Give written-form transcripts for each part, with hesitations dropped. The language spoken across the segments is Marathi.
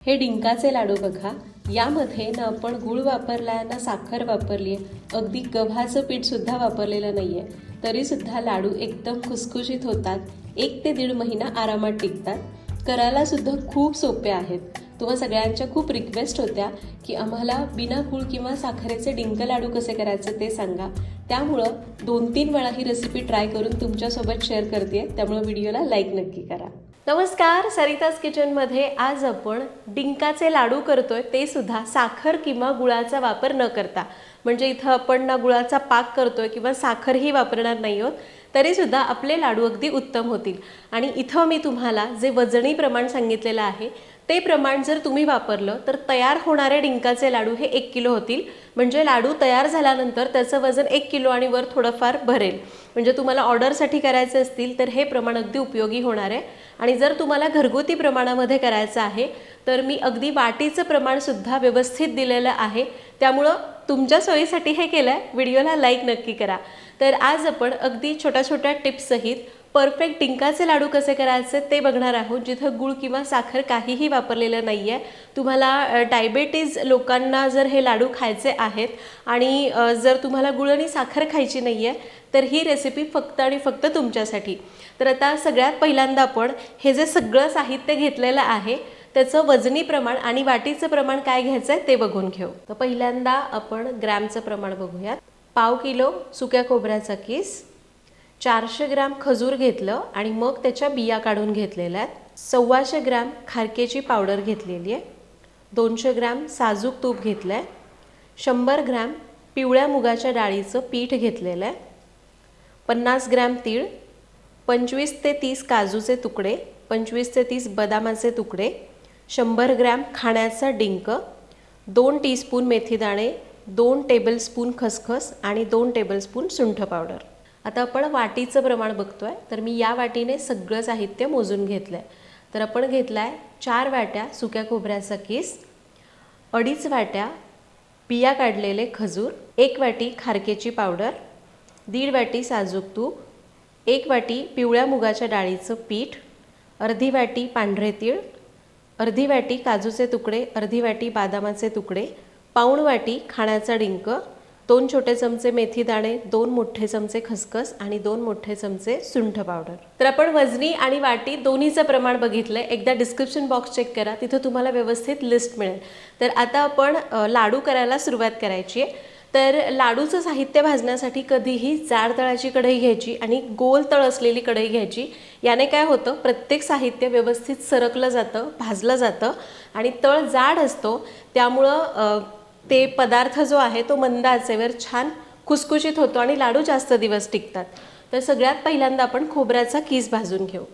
हे डिंकाचे लाडू बघा. यामध्ये ना आपण गूळ वापरला ना साखर वापरली आहे, अगदी गव्हाचं पीठ सुद्धा वापरलेलं नाही आहे, तरीसुद्धा लाडू एकदम खुसखुशीत होतात. 1 ते 1.5 महिना आरामात टिकतात. करायला सुद्धा खूप सोपे आहेत. तुम्हा सगळ्यांच्या खूप रिक्वेस्ट होत्या की आम्हाला बिना गूळ किंवा साखरेचे डिंक लाडू कसे करायचे ते सांगा. त्यामुळं 2-3 वेळा ही रेसिपी ट्राय करून तुमच्यासोबत शेअर करते. त्यामुळे व्हिडिओला लाईक नक्की करा. नमस्कार, सरिताज किचनमध्ये आज आपण डिंकाचे लाडू करतोय, ते सुद्धा साखर किंवा गुळाचा वापर न करता. म्हणजे इथं आपण ना गुळाचा पाक करतोय किंवा साखरही वापरणार नाही आहोत, तरीसुद्धा आपले लाडू अगदी उत्तम होतील. आणि इथं मी तुम्हाला जे वजनी प्रमाण सांगितलेलं आहे ते प्रमाण जर तुम्ही वापरलं तर तयार होणारे डिंकाचे लाडू हे 1 किलो होतील. म्हणजे लाडू तयार झाल्यानंतर त्याचं वजन 1 किलो आणि वर थोडंफार भरेल. म्हणजे तुम्हाला ऑर्डरसाठी करायचे असतील तर हे प्रमाण अगदी उपयोगी होणार आहे. आणि जर तुम्हाला घरगुती प्रमाणामध्ये करायचं आहे तर मी अगदी वाटीचं प्रमाणसुद्धा व्यवस्थित दिलेलं आहे. त्यामुळं तुमच्या सोयीसाठी हे केलं आहे. व्हिडिओला लाईक नक्की करा. तर आज आपण अगदी छोट्या छोट्या टिप्ससहित परफेक्ट डिंकाचे लाडू कसे करायचे ते बघणार आहोत, जिथं गूळ किंवा साखर काहीही वापरलेलं नाही आहे. तुम्हाला डायबेटीज लोकांना जर हे लाडू खायचे आहेत आणि जर तुम्हाला गूळ आणि साखर खायची नाही आहे तर ही रेसिपी फक्त आणि फक्त तुमच्यासाठी. तर आता सगळ्यात पहिल्यांदा आपण हे जे सगळं साहित्य घेतलेलं आहे त्याचं वजनी प्रमाण आणि वाटीचं प्रमाण काय घ्यायचं आहे ते बघून घेऊ. तर पहिल्यांदा आपण ग्रॅमचं प्रमाण बघूयात. 1/2 किलो सुक्या खोबऱ्याचा किस, 400 ग्रॅम खजूर घेतलं आणि मग त्याच्या बिया काढून घेतलेल्या आहेत. 125 ग्रॅम खारकेची पावडर घेतलेली आहे. 200 ग्रॅम साजूक तूप घेतलं आहे. 100 ग्रॅम पिवळ्या मुगाच्या डाळीचं पीठ घेतलेलं आहे. 50 ग्रॅम तीळ, 25 ते 30 काजूचे तुकडे, 25 ते 30 बदामाचे तुकडे, 100 ग्रॅम खाण्याचा डिंक, 2 टीस्पून मेथीदाणे, 2 टेबलस्पून खसखस आणि 2 टेबलस्पून सुंठ पावडर. आता आपण वाटीचं प्रमाण बघतोय, तर मी या वाटीने सगळं साहित्य मोजून घेतलं आहे. तर आपण घेतला आहे 4 वाट्या सुक्या खोबऱ्याचा किस, 2.5 वाट्या बिया काढलेले खजूर, 1 वाटी खारकेची पावडर, 1.5 वाटी साजूक तूप, 1 वाटी पिवळ्या मुगाच्या डाळीचं पीठ, अर्धी वाटी पांढरे तीळ, अर्धी वाटी काजूचे तुकडे, अर्धी वाटी बदामाचे तुकडे, पाऊण वाटी खाण्याचा डिंक, 2 छोटे चमचे मेथी दाणे, 2 मोठे चमचे खसखस आणि 2 मोठे चमचे सुंठ पावडर. तर आपण वजनी आणि वाटी दोन्हीचं प्रमाण बघितलंय. एकदा डिस्क्रिप्शन बॉक्स चेक करा, तिथं तुम्हाला व्यवस्थित लिस्ट मिळेल. तर आता आपण लाडू करायला सुरुवात करायची आहे. तर लाडूचं साहित्य भाजण्यासाठी कधीही जाड तळाची कढई घ्यायची आणि गोल तळ असलेली कढई घ्यायची. याने काय होतं, प्रत्येक साहित्य व्यवस्थित सरकलं जातं, भाजलं जातं आणि तळ जाड असतो. त्यामुळं ते पदार्थ जो आहे तो मंद आचेवर छान खुसखुशीत होतो आणि लाडू जास्त दिवस टिकतात. तर सगळ्यात पहिल्यांदा आपण खोबऱ्याचा किस भाजून घेऊ.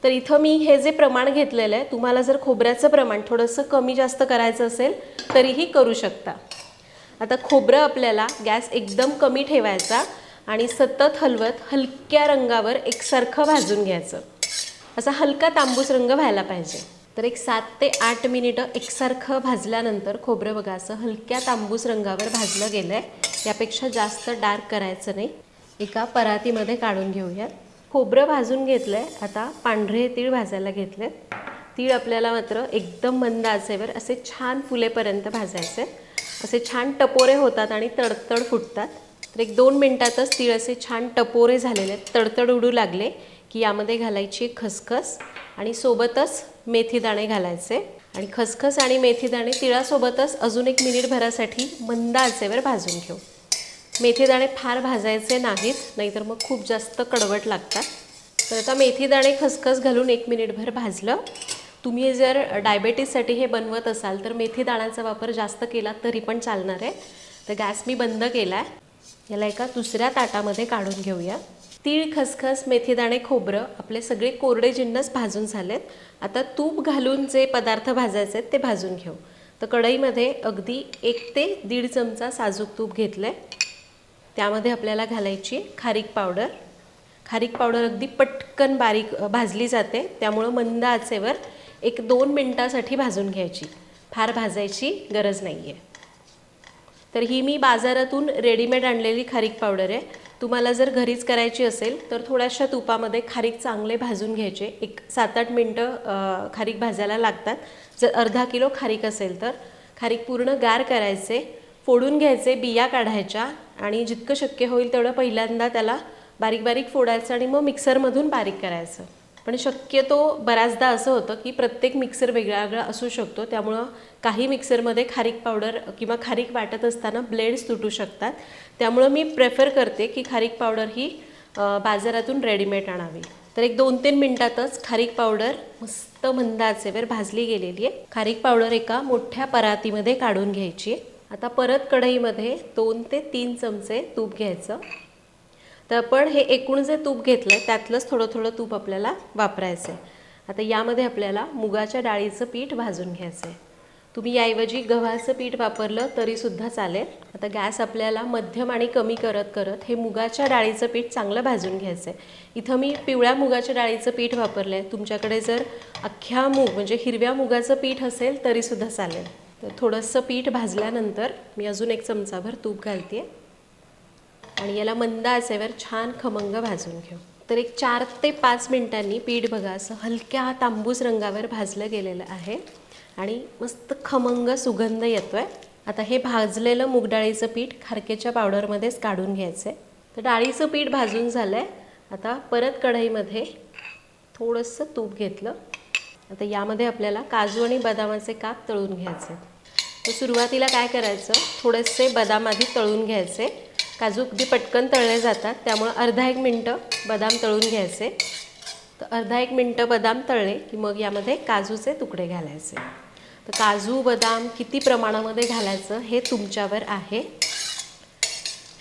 तर इथं मी हे जे प्रमाण घेतलेलं आहे, तुम्हाला जर खोबऱ्याचं प्रमाण थोडंसं कमी जास्त करायचं असेल तरीही करू शकता. आता खोबरं आपल्याला गॅस एकदम कमी ठेवायचा आणि सतत हलवत हलक्या रंगावर एकसारखं भाजून घ्यायचं. असा हलका तांबूस रंग व्हायला पाहिजे. तर एक 7 ते 8 मिनिटं एकसारखं भाजल्यानंतर खोबरं बघा असं हलक्या तांबूस रंगावर भाजलं गेलं आहे. यापेक्षा जास्त डार्क करायचं नाही. एका परातीमध्ये काढून घेऊयात. खोबरं भाजून घेतलं आहे. आता पांढरे तीळ भाजायला घेतले. तीळ आपल्याला मात्र एकदम मंद आचेवर असे छान फुलेपर्यंत भाजायचे. असे छान टपोरे होतात आणि तडतड फुटतात. तर एक 2 मिनटातच तीळ असे छान टपोरे झालेले आहेत, तडतड उडू लागले की यामध्ये घालायची खसखस आणि सोबतच मेथीदाणे घालायचे. आणि खसखस आणि मेथीदाणे तिळासोबतच अजून 1 मिनिटभरासाठी मंद आचेवर भाजून घेऊ. मेथीदाणे फार भाजायचे नाहीत, नाहीतर मग खूप जास्त कडवट लागतात. तर आता मेथीदाणे खसखस घालून 1 मिनिटभर भाजलं. तुम्ही जर डायबेटीजसाठी हे बनवत असाल तर मेथी दाण्याचा वापर जास्त केला तरी पण चालणार आहे. तर गॅस मी बंद केला आहे. याला एका दुसऱ्या ताटामध्ये काढून घेऊया. तीळ, खसखस, मेथीदाणे, खोबरं आपले सगळे कोरडे जिन्नस भाजून झालेत. आता तूप घालून जे पदार्थ भाजायचे आहेत ते भाजून घेऊ. तर कढईमध्ये अगदी 1 ते 1.5 चमचा साजूक तूप घेतलं आहे. त्यामध्ये आपल्याला घालायची खारीक पावडर. खारीक पावडर अगदी पटकन बारीक भाजली जाते, त्यामुळं मंद आचेवर 1-2 मिनटासाठी भाजून घ्यायची. फार भाजायची गरज नाही आहे. तर ही मी बाजारातून रेडीमेड आणलेली खारीक पावडर आहे. तुम्हाला जर घरीच करायची असेल तर थोड्याशा तुपामध्ये खारीक चांगले भाजून घ्यायचे. एक 7-8 मिनटं खारीक भाजायला लागतात. जर अर्धा किलो खारीक असेल तर खारीक पूर्ण गार करायचे, फोडून घ्यायचे, बिया काढायच्या आणि जितकं शक्य होईल तेवढं पहिल्यांदा त्याला बारीक बारीक फोडायचं आणि मग मिक्सरमधून बारीक करायचं. पण शक्यतो बऱ्याचदा असं होतं की प्रत्येक मिक्सर वेगळा वेगळा असू शकतो, त्यामुळं काही मिक्सरमध्ये खारीक पावडर किंवा खारीक वाटत असताना ब्लेड्स तुटू शकतात. त्यामुळं मी प्रेफर करते की खारीक पावडर ही बाजारातून रेडीमेड आणावी. तर एक 2-3 मिनटातच खारीक पावडर मस्त मंद आचेवर भाजली गेलेली आहे. खारीक पावडर एका मोठ्या परातीमध्ये काढून घ्यायची आहे. आता परत कढईमध्ये 2 ते 3 चमचे तूप घ्यायचं. तर आपण हे एकूण जे तूप घेतलं आहे त्यातलंच थोडं थोडं तूप आपल्याला वापरायचं आहे. आता यामध्ये आपल्याला मुगाच्या डाळीचं पीठ भाजून घ्यायचं आहे. तुम्ही याऐवजी गव्हाचं पीठ वापरलं तरीसुद्धा चालेल. आता गॅस आपल्याला मध्यम आणि कमी करत करत हे मुगाच्या डाळीचं पीठ चांगलं भाजून घ्यायचं आहे. इथं मी पिवळ्या मुगाच्या डाळीचं पीठ वापरलं आहे. तुमच्याकडे जर अख्ख्या मूग म्हणजे हिरव्या मुगाचं पीठ असेल तरीसुद्धा चालेल. तर थोडंसं पीठ भाजल्यानंतर मी अजून 1 चमचाभर तूप घालते आणि याला मंद आचेवर छान खमंग भाजून घेऊ. तर एक 4 ते 5 मिनिटांनी पीठ बघा असं हलक्या तांबूस रंगावर भाजलं गेलेलं आहे आणि मस्त खमंग सुगंध येतोय. आता हे भाजलेलं मूग डाळीचं पीठ खारकेच्या पावडरमध्येच काढून घ्यायचं आहे. तर डाळीचं पीठ भाजून झालं आहे. आता परत कढईमध्ये थोडंसं तूप घेतलं. आता यामध्ये आपल्याला काजू आणि बदामाचे काप तळून घ्यायचे. तर सुरुवातीला काय करायचं, थोडेसे बदाम आधी तळून घ्यायचे. काजू अगदी पटकन तळले जातात, त्यामुळं अर्धा 1 मिनटं बदाम तळून घ्यायचे. तर अर्धा 1 मिनटं बदाम तळले की मग यामध्ये काजूचे तुकडे घालायचे. तर काजू बदाम किती प्रमाणामध्ये घालायचं हे तुमच्यावर आहे.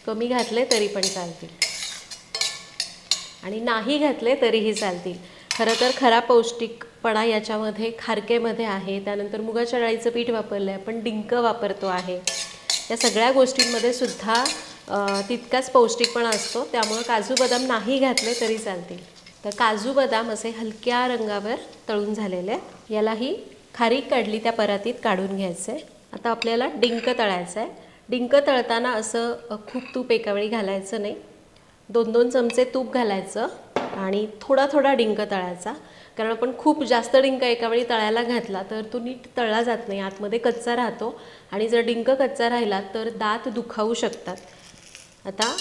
कमी घातले तरी पण चालतील आणि नाही घातले तरीही चालतील. खरं तर खरा पौष्टिकपणा याच्यामध्ये खारकेमध्ये आहे. त्यानंतर मुगाच्या डाळीचं पीठ वापरलं आहे, आपण डिंक वापरतो आहे. या सगळ्या गोष्टींमध्ये सुद्धा तितकाच पौष्टिकपणा असतो. त्यामुळं काजू बदाम नाही घातले तरी चालतील. तर काजू बदाम असे हलक्या रंगावर तळून झालेले आहेत. यालाही खारीक काढली त्या परातीत काढून घ्यायचं आहे. आता आपल्याला डिंक तळायचं आहे. डिंक तळताना असं खूप तूप एकावेळी घालायचं नाही. 2-2 चमचे तूप घालायचं आणि थोडा थोडा डिंक तळायचा. कारण आपण खूप जास्त डिंक एकावेळी तळायला घातला तर तो नीट तळला जात नाही, आतमध्ये कच्चा राहतो आणि जर डिंक कच्चा राहिला तर दात दुखावू शकतात. आता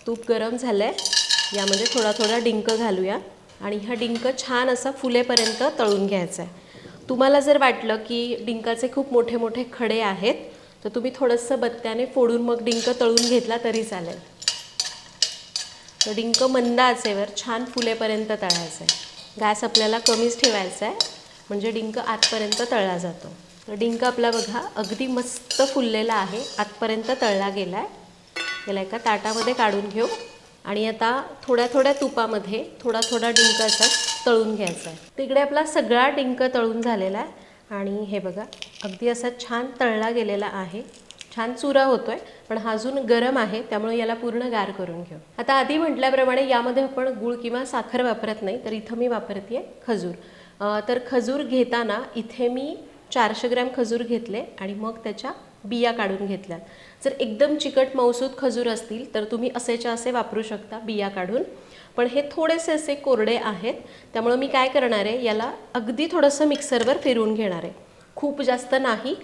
तूप गरम झालं आहे, यामध्ये थोडा थोडा डिंक घालूया आणि हा डिंक छान असा फुलेपर्यंत तळून घ्यायचा आहे. तुम्हाला जर वाटलं की डिंकाचे खूप मोठे मोठे खडे आहेत तर तुम्ही थोडंसं बत्त्याने फोडून मग डिंक तळून घेतला तरी चालेल. तर डिंक मंद आचेवर छान फुलेपर्यंत तळायचं आहे. गॅस आपल्याला कमीच ठेवायचा आहे म्हणजे डिंक आतपर्यंत तळला जातो. तर डिंक आपला बघा अगदी मस्त फुललेला आहे, आतपर्यंत तळला गेला आहे. याला एका ताटामध्ये काढून घेऊ आणि आता थोड्या थोड्या तुपामध्ये थोडा थोडा डिंक असा तळून घ्यायचा आहे. तिकडे आपला सगळा डिंक तळून झालेला आहे आणि हे बघा अगदी असा छान तळला गेलेला आहे. छान चुरा होतोय, पण हा अजून गरम आहे त्यामुळे याला पूर्ण गार करून घेऊ. आता आधी म्हटल्याप्रमाणे यामध्ये आपण गूळ किंवा साखर वापरत नाही, तर इथं मी वापरते खजूर. तर खजूर घेताना इथे मी 400 ग्रॅम खजूर घेतले आणि मग त्याच्या बिया काढून घेतल्या. जर एकदम चिकट मौसूद खजूर असतील तर तुम्ही असेच्या असे वापरू शकता बिया काढून. पण हे थोडेसे असे कोरडे आहेत त्यामुळे मी काय करणार आहे, याला अगदी थोडंसं मिक्सरवर फिरवून घेणार आहे. खूप जास्त नाही,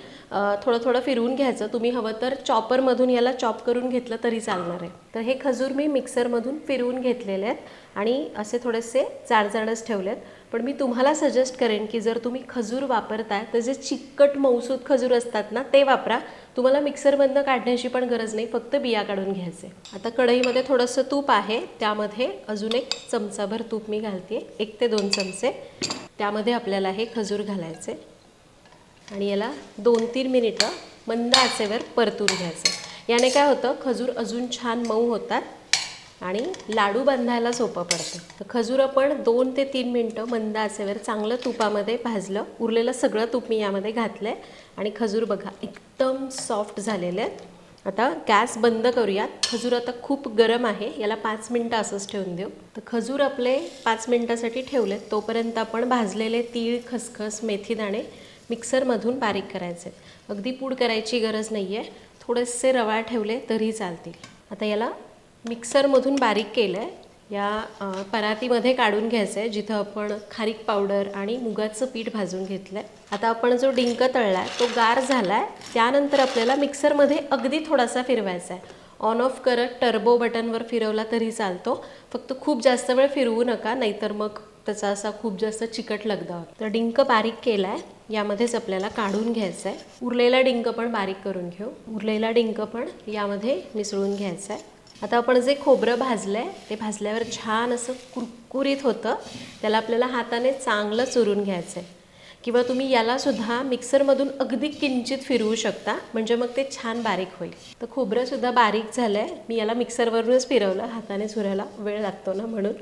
थोडं थोडं फिरवून घ्यायचं. तुम्ही हवं तर चॉपरमधून याला चॉप करून घेतलं तरी चालणार आहे. तर हे खजूर मी मिक्सरमधून फिरवून घेतलेले आहेत आणि असे थोडेसे जाडजाडच ठेवले आहेत. पण मी तुम्हाला सजेस्ट करेन की जर तुम्ही खजूर वापरताय तर जे चिकट मौसूद खजूर असतात ना ते वापरा. तुम्हाला मिक्सरमधनं काढण्याची पण गरज नाही, फक्त बिया काढून घ्यायचे. आता कढईमध्ये थोडंसं तूप आहे, त्यामध्ये अजून 1 चमचाभर तूप मी घालते, 1 ते 2 चमचे. त्यामध्ये आपल्याला हे खजूर घालायचे आणि याला 2-3 मिनिटं मंद आचेवर परतून घ्यायचं. याने काय होतं, खजूर अजून छान मऊ होतात आणि लाडू बांधायला सोपं पडतं. तर खजूर आपण 2 ते 3 मिनटं मंद आचेवर चांगलं तुपामध्ये भाजलं. उरलेलं सगळं तूप मी यामध्ये घातलं आहे आणि खजूर बघा एकदम सॉफ्ट झालेले आहेत. आता गॅस बंद करूयात. खजूर आता खूप गरम आहे, याला 5 मिनटं असंच ठेवून देऊ. तर खजूर आपले 5 मिनटासाठी ठेवलेत. तोपर्यंत आपण भाजलेले तीळ, खसखस, मेथीदाणे मिक्सरमधून बारीक करायचे. अगदी पूड करायची गरज नाही आहे, थोडेसे रवाळ ठेवले तरी चालतील. आता याला मिक्सरमधून बारीक केलं आहे. या परातीमध्ये काढून घ्यायचं आहे जिथं आपण खारीक पावडर आणि मुगाचं पीठ भाजून घेतलं आहे. आता आपण जो डिंक तळला आहे तो गार झाला आहे. त्यानंतर आपल्याला मिक्सरमध्ये अगदी थोडासा फिरवायचा आहे. ऑन ऑफ करत टर्बो बटनवर फिरवला तरी चालतो, फक्त खूप जास्त वेळ फिरवू नका, नाहीतर मग त्याचा असा खूप जास्त चिकट लगदा होता. तर डिंक बारीक केला आहे, यामध्येच आपल्याला काढून घ्यायचं आहे. उरलेला डिंक पण बारीक करून घेऊ. उरलेला डिंक पण यामध्ये मिसळून घ्यायचा आहे. आता आपण जे खोबरं भाजलं आहे ते भाजल्यावर छान असं कुरकुरीत होतं. त्याला आपल्याला हाताने चांगलं चुरून घ्यायचं आहे, किंवा तुम्ही यालासुद्धा मिक्सरमधून अगदी किंचित फिरवू शकता, म्हणजे मग ते छान बारीक होईल. तर खोबरंसुद्धा बारीक झालं आहे. मी याला मिक्सरवरूनच फिरवलं, हाताने चुरायला वेळ लागतो ना म्हणून.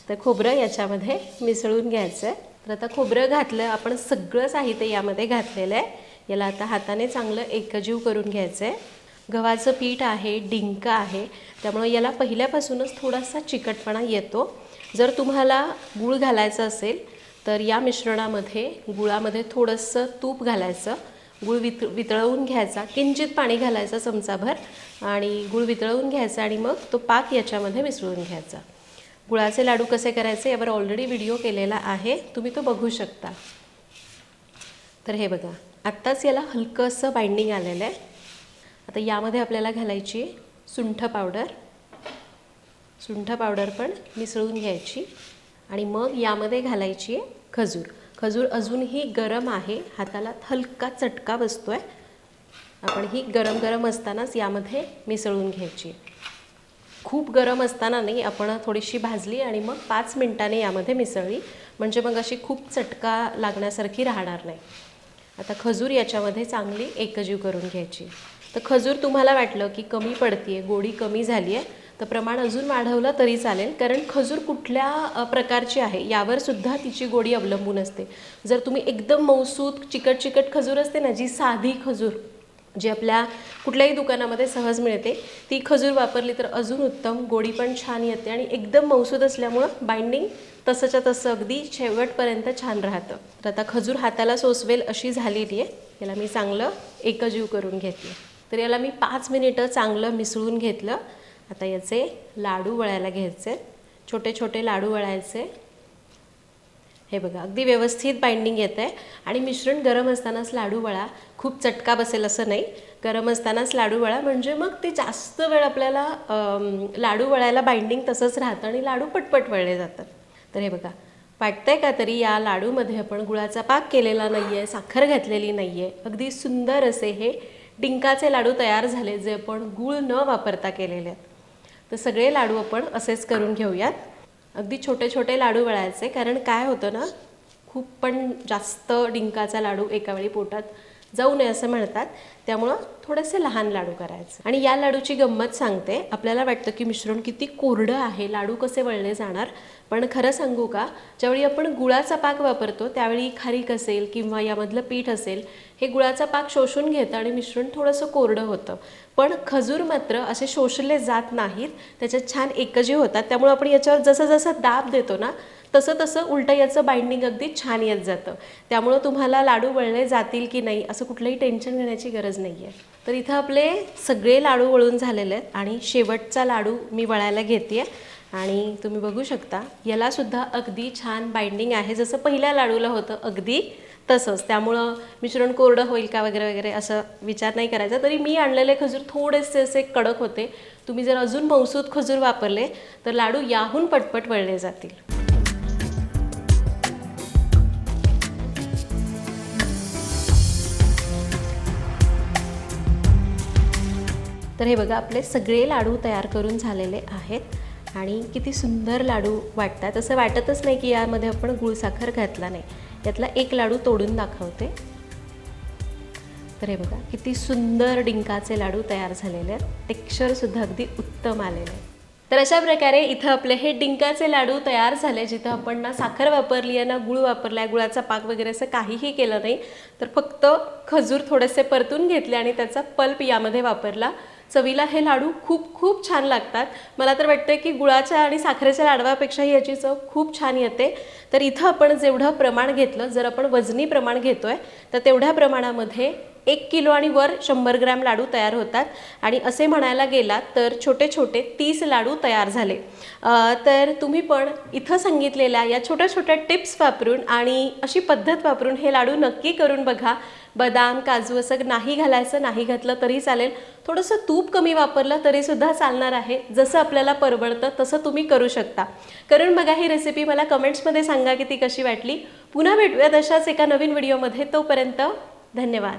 तर खोबरं याच्यामध्ये मिसळून घ्यायचं आहे. तर आता खोबरं घातलं, आपण सगळं साहित्य यामध्ये घातलेलं आहे. याला आता हाताने चांगलं एकजीव करून घ्यायचं आहे. गव्हाचं पीठ आहे, डिंक आहे, त्यामुळे याला पहिल्यापासूनच थोडासा चिकटपणा येतो. जर तुम्हाला गूळ घालायचं असेल तर या मिश्रणामध्ये गुळामध्ये थोडंसं तूप घालायचं, गूळ वितळवून घ्यायचा, किंचित पाणी घालायचं चमचाभर, आणि गूळ वितळवून घ्यायचा आणि मग तो पाक याच्यामध्ये मिसळून घ्यायचा. गुळाचे लाडू कसे करायचे यावर ऑलरेडी व्हिडिओ केलेला आहे, तुम्ही तो बघू शकता. तर हे बघा, आत्ताच याला हलकंसं बाइंडिंग आलेलं आहे. आता यामध्ये आपल्याला घालायची सुंठ पावडर. सुंठ पावडर पण मिसळून घ्यायची, आणि मग यामध्ये घालायची आहे खजूर. खजूर अजूनही गरम आहे, हाताला हलका चटका बसतो आहे. आपण ही गरम गरम असतानाच यामध्ये मिसळून घ्यायची. खूप गरम असताना नाही, आपण थोडीशी भाजली आणि मग 5 मिनिटांनी यामध्ये मिसळली, म्हणजे मग अशी खूप चटका लागण्यासारखी राहणार नाही. आता खजूर याच्यामध्ये चांगली एकजीव करून घ्यायची. तर खजूर तुम्हाला वाटलं की कमी पडते, गोडी कमी झाली आहे, तर प्रमाण अजून वाढवलं तरी चालेल, कारण खजूर कुठल्या प्रकारची आहे यावर सुद्धा तिची गोडी अवलंबून असते. जर तुम्ही एकदम मौसूद चिकट चिकट खजूर असते ना, जी साधी खजूर जी आपल्या कुठल्याही दुकानामध्ये सहज मिळते, ती खजूर वापरली तर अजून उत्तम, गोडी पण छान येते, आणि एकदम मौसूद असल्यामुळं बाइंडिंग तसंच्या तसं अगदी शेवटपर्यंत छान राहतं. तर आता खजूर हाताला सोसवेल अशी झालेली आहे. याला मी चांगलं एकजीव करून घेतलं. तर याला मी 5 मिनिटं चांगलं मिसळून घेतलं. आता याचे लाडू वळायला घ्यायचे, छोटे छोटे लाडू वळायचे. हे बघा, अगदी व्यवस्थित बाइंडिंग येतं आहे. आणि मिश्रण गरम असतानाच लाडू वळा, खूप चटका बसेल असं नाही. गरम असतानाच लाडू वळा, म्हणजे मग ते जास्त वेळ आपल्याला लाडू वळायला बाइंडिंग तसंच राहतं आणि लाडू पटपट वळले जातात. तर हे बघा, वाटतंय का तरी या लाडूमध्ये आपण गुळाचा पाक केलेला नाही आहे, साखर घातलेली नाही आहे. अगदी सुंदर असे हे डिंकाचे लाडू तयार झाले, जे आपण गूळ न वापरता केलेले आहेत. तर सगळे लाडू आपण असेच करून घेऊयात. अगदी छोटे छोटे लाडू वळायचे, कारण काय होतं ना, खूप पण जास्त डिंकाचा लाडू एकावेळी पोटात जाऊ नये असं म्हणतात, त्यामुळं थोडेसे लहान लाडू करायचे. आणि या लाडूची गंमत सांगते. आपल्याला वाटतं की मिश्रण किती कोरडं आहे, लाडू कसे वळले जाणार, पण खरं सांगू का, ज्यावेळी आपण गुळाचा पाक वापरतो त्यावेळी खारीक असेल किंवा यामधलं पीठ असेल, हे गुळाचा पाक शोषून घेतं आणि मिश्रण थोडंसं कोरडं होतं. पण खजूर मात्र असे शोषले जात नाहीत, त्याच्यात छान एकजीव होतात. त्यामुळे आपण याच्यावर जसं जसं दाब देतो ना, तसं तसं उलटं याचं बाइंडिंग अगदी छान येत जातं. त्यामुळं तुम्हाला लाडू वळले जातील की नाही असं कुठलंही टेन्शन घेण्याची गरज नाही आहे. तर इथं आपले सगळे लाडू वळून झालेले आहेत, आणि शेवटचा लाडू मी वळायला घेते आहे. आणि तुम्ही बघू शकता, यालासुद्धा अगदी छान बाइंडिंग आहे, जसं पहिल्या लाडूला होतं अगदी तसंच. त्यामुळं मिश्रण कोरडं होईल का वगैरे वगैरे असं विचार नाही करायचा. तरी मी आणलेले खजूर थोडेसे असे कडक होते. तुम्ही जर अजून मौसूद खजूर वापरले तर लाडू याहून पटपट वळले जातील. तर हे बघा, आपले सगळे लाडू तयार करून झालेले आहेत, आणि किती सुंदर लाडू वाटतात. असं वाटतच नाही की यामध्ये आपण गुळसाखर घातला नाही. यातला एक लाडू तोडून दाखवते. तर हे बघा, किती सुंदर डिंकाचे लाडू तयार झालेले आहेत. टेक्स्चरसुद्धा अगदी उत्तम आलेलं आहे. तर अशा प्रकारे इथं आपले हे डिंकाचे लाडू तयार झाले, जिथं आपण ना साखर वापरली आहे ना गुळ वापरला आहे, गुळाचा पाक वगैरे असं काहीही केलं नाही, तर फक्त खजूर थोडेसे परतून घेतले आणि त्याचा पल्प यामध्ये वापरला. चवीला हे लाडू खूप खूप छान लागतात. मला तर वाटतं की गुळाच्या आणि साखरेच्या लाडवापेक्षाही याची चव खूप छान येते. तर इथं आपण जेवढं प्रमाण घेतलं, जर आपण वजनी प्रमाण घेतोय तर तेवढ्या प्रमाणामध्ये 1 किलो आणि वर 100 ग्रॅम लाडू तयार होतात आणि असे म्हणायला गेलात तर छोटे छोटे 30 लाडू तयार झाले। तर तुम्ही पण इथं सांगितलेल्या या छोट्या छोट्या टिप्स वापरून आणि अशी पद्धत वापरून हे लाडू नक्की करून बघा। बदाम काजू असं नाही घालायचं, नाही घातलं तरी चालेल, थोडंसं तूप कमी वापरलं तरीसुद्धा चालणार आहे। जसं आपल्याला परवडतं तसं तुम्ही करू शकता। करून बघा ही रेसिपी, मला कमेंट्समध्ये सांगा की ती कशी वाटली। पुन्हा भेटूयात अशाच एका नवीन व्हिडिओमध्ये, तोपर्यंत धन्यवाद।